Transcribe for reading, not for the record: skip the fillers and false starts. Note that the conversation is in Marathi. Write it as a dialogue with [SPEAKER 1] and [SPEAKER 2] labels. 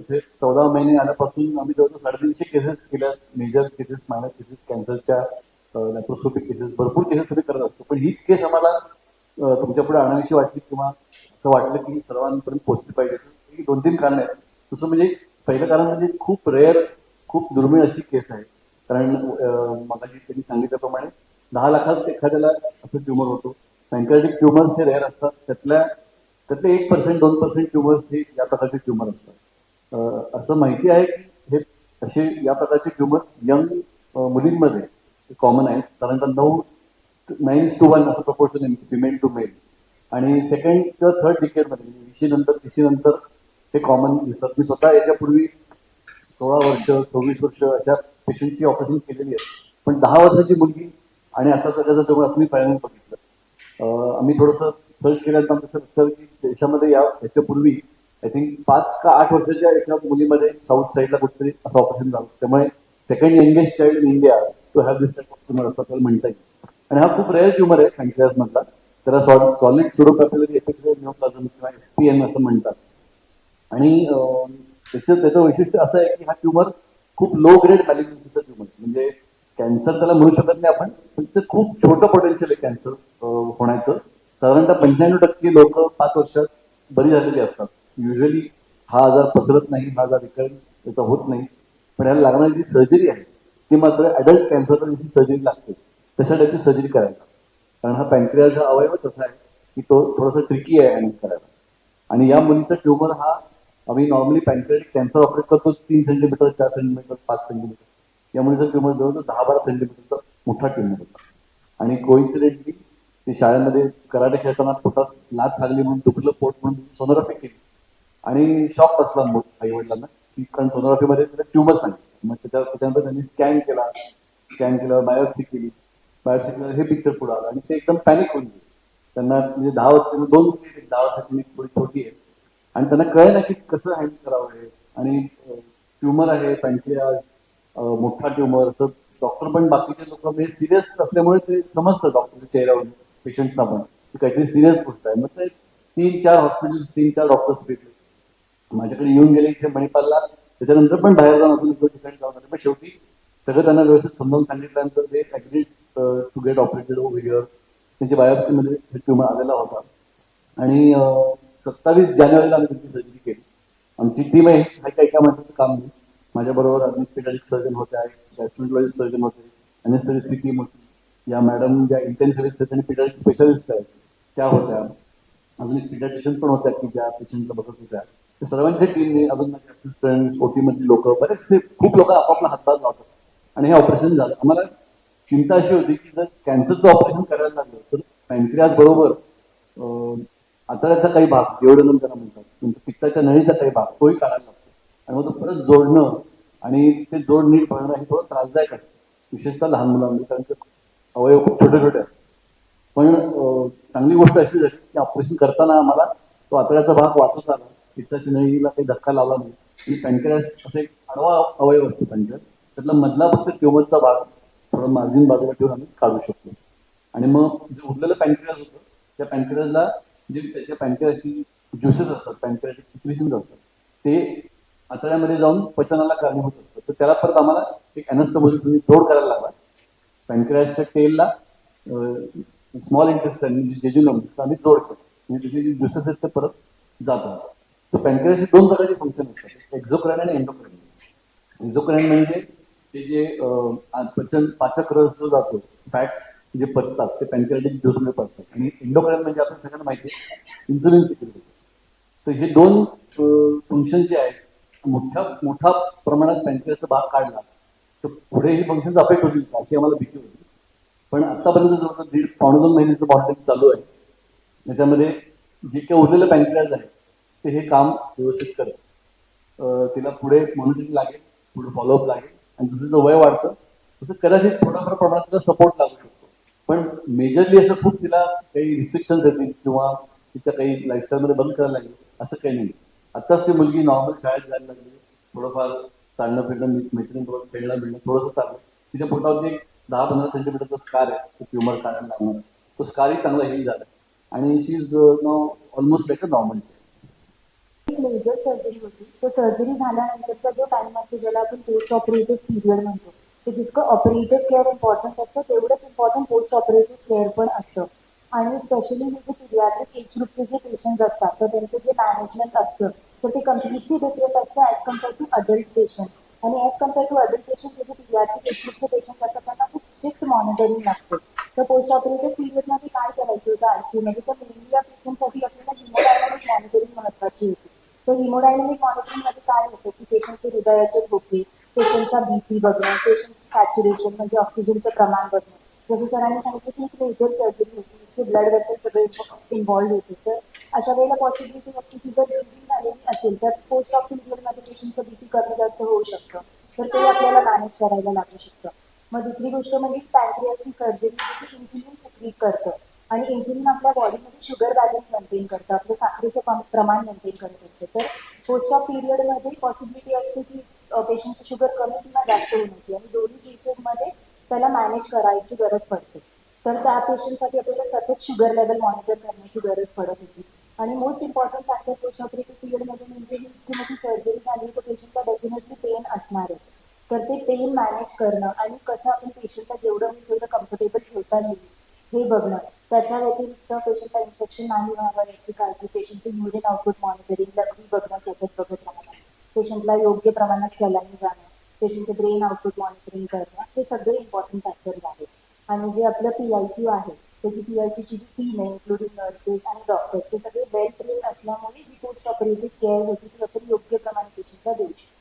[SPEAKER 1] इथे 14 महिने आल्यापासून आम्ही जवळजवळ 350 केसेस केल्या, मेजर केसेस, मायनर केसेस, कॅन्सरच्या, लॅप्रोस्कोपिक केसेस, भरपूर केसेस आम्ही करत असतो. पण हीच केस आम्हाला तुमच्या पुढे आणावीशी वाटली किंवा असं वाटलं की सर्वांपर्यंत पोहोचली पाहिजे. ही 2-3 कारण आहेत. दुसरं म्हणजे पहिलं कारण म्हणजे खूप रेअर, खूप दुर्मिळ अशी केस आहे. कारण मगाशी त्यांनी सांगितल्याप्रमाणे 10 लाखात एखाद्याला असं ट्युमर होतो. पॅन्क्रियाटिक ट्युमर्स हे रेअर असतात. त्यातले 1%, 2% ट्युमर्स हे या प्रकारचे ट्युमर असतात. असं माहिती आहे की हे असे या प्रकारचे ट्युमर्स यंग मुलींमध्ये कॉमन आहेत. साधारणतः 9:1 असं प्रपोर्शन आहे फिमेल टू मेल. आणि सेकंड किंवा थर्ड डिकेडमध्ये म्हणजे 20 नंतर हे कॉमन दिसतात. मी स्वतः याच्यापूर्वी 16 वर्ष, 24 वर्ष अशा पेशंटची ऑपरेशन केलेली आहे. पण 10 वर्षाची मुलगी आणि असा प्रकारचा ट्युमर असं मी पहिल्यांदा बघितलं. आम्ही थोडंसं सर्च केल्यानंतर आमचं लक्षात की देशामध्ये याच्यापूर्वी आय थिंक 5 का 8 वर्षाच्या एका मुलीमध्ये साऊथ साईडला कुठेतरी असं ऑपरेशन झालं. त्यामुळे second youngest child in India to have this tumour असं आपल्याला म्हणता येईल. आणि हा खूप रेअर ट्युमर आहे पॅन्क्रियास मधला. त्याला सॉलिड सुडोपॅपिलरी एपिथेलियल न्यूरोप्लाझम किंवा SPN असं म्हणतात. आणि त्याचं वैशिष्ट्य असं आहे की हा ट्युमर खूप लो ग्रेड मॅलिग्नन्सीचा ट्युमर, म्हणजे कॅन्सर त्याला म्हणू शकत नाही आपण, पण ते खूप छोटं पोटेन्शियल आहे कॅन्सर होण्याचं. साधारणतः 95% लोक 5 वर्षात बरी झालेली असतात. युजली हा आजार पसरत नाही, हा आजार रिकरन्स त्याचा होत नाही. पण याला लागणारी जी सर्जरी आहे ती मात्र ऍडल्ट कॅन्सरला जशी सर्जरी लागते तशा टाईपची सर्जरी करायला. कारण हा पॅन्क्रियाचा अवयव तसा आहे की तो थोडासा ट्रिकी आहे हँडल करायला. आणि या मुलीचा ट्युमर हा आम्ही नॉर्मली पॅन्क्रियाटिक कॅन्सर ऑपरेट करतो 3 सेंटीमीटर, 4 सेंटीमीटर, 5 सेंटीमीटर. या मुलीचा ट्युमर जवळजवळ 10-12 सेंटीमीटरचा मोठा ट्युमर होता. आणि कोइन्सिडेंटली ती शाळेमध्ये कराटे खेळताना पोटात लात लागली म्हणून दुखलं पोट म्हणून सोनोग्राफी केली. आणि शॉक बसला आई वडिलांना की कारण सोनोग्राफीमध्ये त्याला ट्युमर सांगितलं. मग त्याच्यानंतर त्यांनी स्कॅन केला. स्कॅन केल्यावर बायोप्सी केली. बायोप्सी केल्यावर हे पिक्चर पुढे आलं आणि ते एकदम पॅनिक होऊन गेले. त्यांना म्हणजे 10 वर्ष 2 मुली 10 वर्षाची थोडी छोटी आहे आणि त्यांना कळे ना की कसं हँडल करावं हे. आणि ट्युमर आहे पॅन्क्रियाज, मोठा ट्युमर असं डॉक्टर पण बाकीचे लोक म्हणजे सिरियस असल्यामुळे ते समजतं डॉक्टरच्या चेहऱ्यावर पेशंट्सना पण की काहीतरी सिरियस गोष्ट आहे. मग ते 3-4 हॉस्पिटल्स, 3-4 डॉक्टर्स भेटले, माझ्याकडे येऊन गेले इथे मणिपालला. त्याच्यानंतर पण बाहेर जाऊन अजून ठिकाणी जाऊन आले. पण शेवटी सगळं त्यांना व्यवस्थित समजावून सांगितल्यानंतर ते agreed to get operated over here. त्यांच्या बायोप्सीमध्ये ट्युमर आलेला होता. आणि 27 जानेवारीला आम्ही त्यांची सर्जरी केली. आमची टीम आहे, एका माणसाचं काम नाही. माझ्याबरोबर अजून पेडियाट्रिक सर्जन होते, गॅस्ट्रोएंटरॉलॉजिस्ट सर्जन होते, अनेस्थेसिस्ट टीम होती. या मॅडम ज्या इंटेन्सिव्हिस्ट आहेत आणि पेडियाट्रिक स्पेशालिस्ट आहेत त्या होत्या. अजून एक पिडियाट्रिशियन पण होत्या की ज्या पेशंटला बघत होत्या. त्या सर्वांच्या टीमने, अजून माझे असिस्टंट, ओटी मधली लोक, बरेचसे खूप लोक आपापला हातभार लावतात आणि हे ऑपरेशन झालं. आम्हाला चिंता अशी होती की जर कॅन्सरचं ऑपरेशन करायला लागलं तर पॅन्क्रियाज बरोबर आतड्याचा काही भाग, जेवढं त्यांना म्हणतात, पित्ताच्या नळीचा काही भाग तोही काढायला लागतो. आणि मग तो परत जोडणं आणि ते जोड नीट भरणं हे थोडं त्रासदायक असतं, विशेषतः लहान मुलांमध्ये, कारण ते अवयव खूप छोटे छोटे असतात. पण चांगली गोष्ट अशी झाली की ऑपरेशन करताना आम्हाला तो आतड्याचा भाग वाचत आला, पित्ताच्या नळीला काही धक्का लावला नाही. आणि पॅन्क्रियास असं एक आडवा अवयव असतो पॅन्क्रियास, त्यातला मधला फक्त ट्युमरचा भाग थोडा मार्जिन बाजूला ठेवून आम्ही काढू शकतो. आणि मग जे उरलेलं पॅन्क्रियास होतं त्या पॅन्क्रियासला जे त्याच्या पॅन्क्रियासची ज्युसेस असतात, पॅन्क्रियाटिक सिक्रिशन्स असतात, ते आतड्यामध्ये जाऊन पचनाला कारणीभूत असतात. तर त्याला परत आम्हाला एक अॅनास्टोमोसिस जोड करायला लागला. पॅन्क्रियासच्या टेलला स्मॉल इंटेस्टाईन म्हणजे जेजुनम आम्ही जोड करतो, म्हणजे त्याचे जे ज्युसेस आहेत ते परत जातात. तर पॅन्क्रियासचे 2 प्रकारचे फंक्शन असतात, एक्झोक्राइन आणि एंडोक्राइन. एक्झोक्राइन म्हणजे ते जे पाचक रस जो जातो, फॅट्स जे पचतात ते पॅन्क्रियाटिक ज्यूसमध्ये पचतात. आणि एंडोक्राइन म्हणजे आपण सगळ्यांना माहिती आहे इन्सुलिन सिक्रेट. तर हे 2 फंक्शन जे आहेत मोठा प्रमाणात पॅन्क्रियासचा भाग काढला तर पुढे ही फंक्शन अफेक्ट होतील अशी आम्हाला भीती होती. पण आतापर्यंत जवळजवळ 1.5-2 महिन्याचं मॉनिटरिंग चालू आहे. त्याच्यामध्ये जे काही उरलेलं पॅन्क्रियाज आहे ते हे काम व्यवस्थित करत. तिला पुढे मॉनिटरिंग लागेल, पुढे फॉलोअप लागेल. आणि जसं जसं वय वाढतं तसं कदाचित थोडाफार प्रमाणात तिला सपोर्ट लागू शकतो. पण मेजरली असं खूप तिला काही रिस्ट्रिक्शन्स येतील किंवा तिच्या काही लाईफस्टाईलमध्ये बंद करायला लागेल असं काही नाही. आत्ताच ती मुलगी नॉर्मल शाळेत जायला लागली, थोडंफार चालणं फिरणं, मैत्रिणीबरोबर खेळणं बिळणं थोडंसं चाललं. तिच्या पोटावरती एक 10-15 सेंटीमीटरचा स्कार आहे, तो ट्युमर काढायला लागणार. तो स्कारही चांगला हील झाला आणि she is no almost like a normal.
[SPEAKER 2] एक मेजर सर्जरी होती. तर सर्जरी झाल्यानंतरचा जो टाइम असतो ज्याला आपण पोस्ट ऑपरेटिव्ह पिरियड म्हणतो, ते जितकं ऑपरेटिव्ह केअर इम्पॉर्टंट असतं तेवढंच इम्पॉर्टंट पोस्ट ऑपरेटिव्ह केअर पण असतं. आणि स्पेशली हे जे पिडियाट्रिक एज ग्रुपचे जे पेशंट असतात तर त्यांचं जे मॅनेजमेंट असतं तर ते कम्प्लिटली डिफरंट असतं as compare to adult patients. आणि as compare to adult patients जे पिडियाट्रिक एज ग्रुपचे पेशंट्स असतात त्यांना खूप स्ट्रिक्ट मॉनिटरिंग लागतं. तर पोस्ट ऑपरेटिव्ह पिरियडमध्ये काय करायचं होतं आयसीयूमध्ये, तर मेनली या पेशंटसाठी आपल्याला हिमोडायनामिक मॉनिटरिंग महत्त्वाची होती. तर हिमोडायनामिक मॉनिटरिंगमध्ये काय होतं की पेशंटचे हृदयाचे ठोके, पेशंटचा बीपी बघणं, पेशंटचं सॅच्युरेशन म्हणजे ऑक्सिजनचं प्रमाण बघणं. जसं सरांनी सांगितलं की एक मेजर सर्जरी होती, इतके ब्लड वेसल सगळे इन्व्हॉल्ड होते. तर अशा वेळेला पॉसिबिलिटी असते की जर ब्लिडिंग झालेली असेल तर पोस्ट ऑप पिरियडमध्ये पेशंटचं बीपी कमी जास्त होऊ शकतं. तर ते आपल्याला मॅनेज करायला लागू शकतं. मग दुसरी गोष्ट म्हणजे पॅन्क्रियासची सर्जरी जी इन्सुलिन सिक्रीट करतं आणि इन्सुलिन आपल्या बॉडीमध्ये शुगर बॅलन्स मेंटेन करतं, आपलं साखरेचं प्रमाण मेंटेन करत असतं. तर पोस्ट ऑफ पिरियडमध्ये पॉसिबिलिटी असते की पेशंटची शुगर कमी किंवा जास्त होण्याची आणि दोन्ही केसेसमध्ये त्याला मॅनेज करायची गरज पडते. तर त्या पेशंटसाठी आपल्याला सतत शुगर लेवल मॉनिटर करण्याची गरज पडत होती. आणि most important factor post operative पिरियडमध्ये म्हणजे ही इतकी मोठी सर्जरी झाली तर पेशंटला डेफिनेटली पेन असणारच. तर ते पेन मॅनेज करणं आणि कसं आपण पेशंटला जेवढं होईल तेवढं कम्फर्टेबल ठेवता येईल हे बघणं. त्याच्या व्यतिरिक्त पेशंटला इन्फेक्शन नाही व्हावं याची काळजी, पेशंटचं युरिन आउटपुट मॉनिटरिंग लघवी बघणं, सतत बघत राहणं, पेशंटला योग्य प्रमाणात सलाईन जाणं, पेशंटचं ब्रेन आउटपुट मॉनिटरिंग करणं, हे सगळे इम्पॉर्टंट फॅक्टर्स आहेत. आणि जे आपलं PICU आहे त्याची PICUची जी टीम आहे इन्क्लुडिंग नर्सेस आणि डॉक्टर्स ते सगळे वेल ट्रेन असल्यामुळे जी पोस्ट ऑपरेटिव्ह केअर होती ती आपण योग्य प्रमाणे पेशंटला देऊ शकतो.